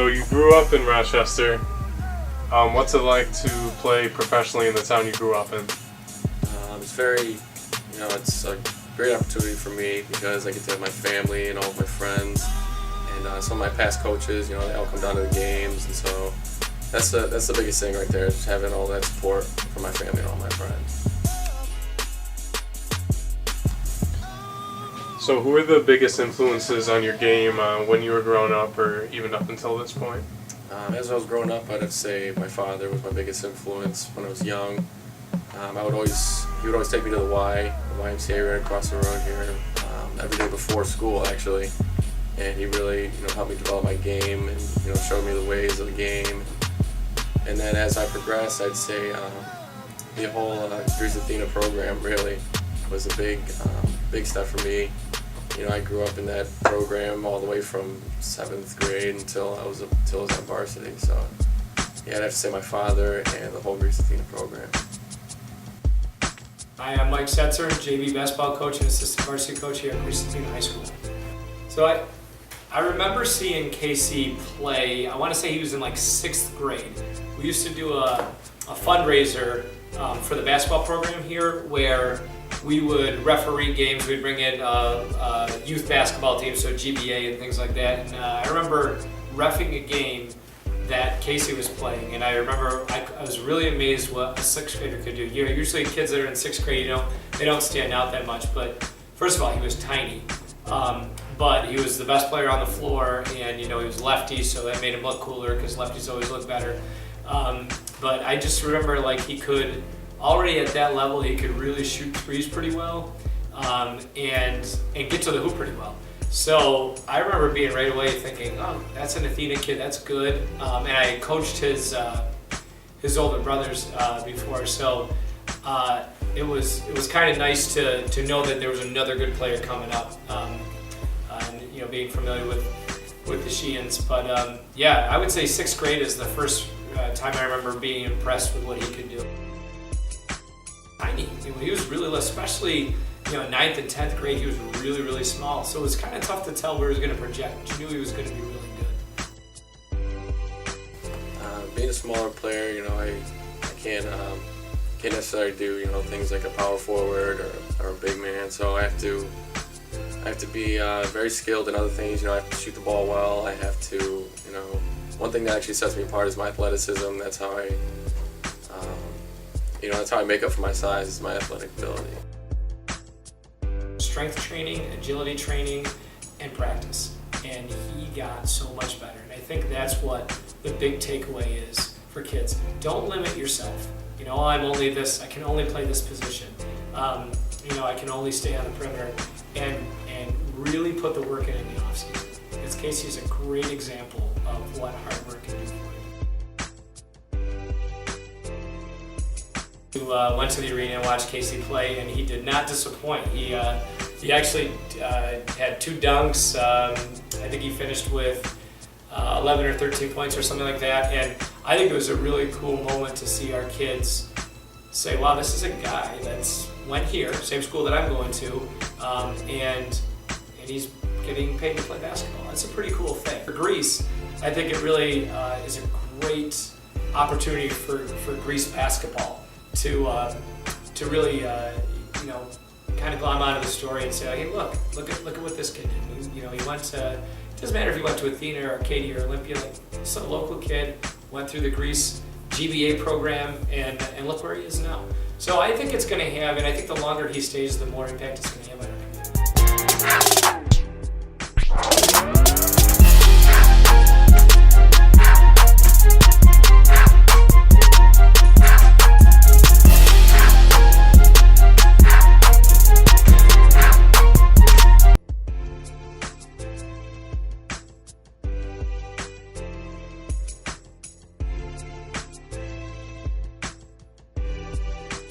So you grew up in Rochester. What's it like to play professionally in the town you grew up in? It's very, it's a great opportunity for me because I get to have my family and all of my friends, and some of my past coaches, they all come down to the games, and so that's the biggest thing right there, is having all that support from my family and all my friends. So who are the biggest influences on your game when you were growing up, or even up until this point? As I was growing up, I'd have to say my father was my biggest influence when I was young. He would always take me to the YMCA right across the road here, every day before school actually, and he really helped me develop my game and showed me the ways of the game. And then as I progressed, I'd say the whole Athena program really was a big step for me. I grew up in that program all the way from 7th grade until I was at varsity. So yeah, I'd have to say my father and the whole Athena program. Hi, I'm Mike Setzer, JV basketball coach and assistant varsity coach here at Athena High School. So I remember seeing Casey play. I want to say he was in like 6th grade. We used to do a fundraiser for the basketball program here where we would referee games. We'd bring in youth basketball teams, so GBA and things like that. And I remember reffing a game that Casey was playing, and I remember I was really amazed what a 6th grader could do. Usually kids that are in 6th grade, they don't stand out that much. But first of all, he was tiny, but he was the best player on the floor, and he was lefty, so that made him look cooler because lefties always look better. But I just remember he could. Already at that level, he could really shoot threes pretty well, and get to the hoop pretty well. So I remember being right away thinking, oh, that's an Athena kid, that's good. And I coached his older brothers before, so it was kind of nice to know that there was another good player coming up, and being familiar with the Sheehans. But yeah, I would say 6th grade is the first time I remember being impressed with what he could do. Tiny. He was really, especially 9th and 10th grade, he was really, really small. So it was kind of tough to tell where he was going to project, but you knew he was going to be really good. Being a smaller player, I can't necessarily do things like a power forward or a big man. So I have to be very skilled in other things. I have to shoot the ball well. I have to, one thing that actually sets me apart is my athleticism. That's how that's how I make up for my size, is my athletic ability. Strength training, agility training, and practice. And he got so much better. And I think that's what the big takeaway is for kids. Don't limit yourself. I'm only this, I can only play this position. I can only stay on the perimeter, and really put the work in the offseason. Because Casey's a great example of what hard work can do for you. Went to the arena and watched Casey play, and he did not disappoint. He actually had 2 dunks. I think he finished with 11 or 13 points or something like that. And I think it was a really cool moment to see our kids say, wow, this is a guy that's went here, same school that I'm going to, and he's getting paid to play basketball. That's a pretty cool thing. For Greece, I think it really is a great opportunity for Greece basketball to really kind of glom onto the story and say, hey, look at what this kid did. He went to, it doesn't matter if he went to Athena or Arcadia or Olympia, some local kid went through the Greece GBA program, and look where he is now. So I think it's going to have, and I think the longer he stays, the more impact it's going to have on our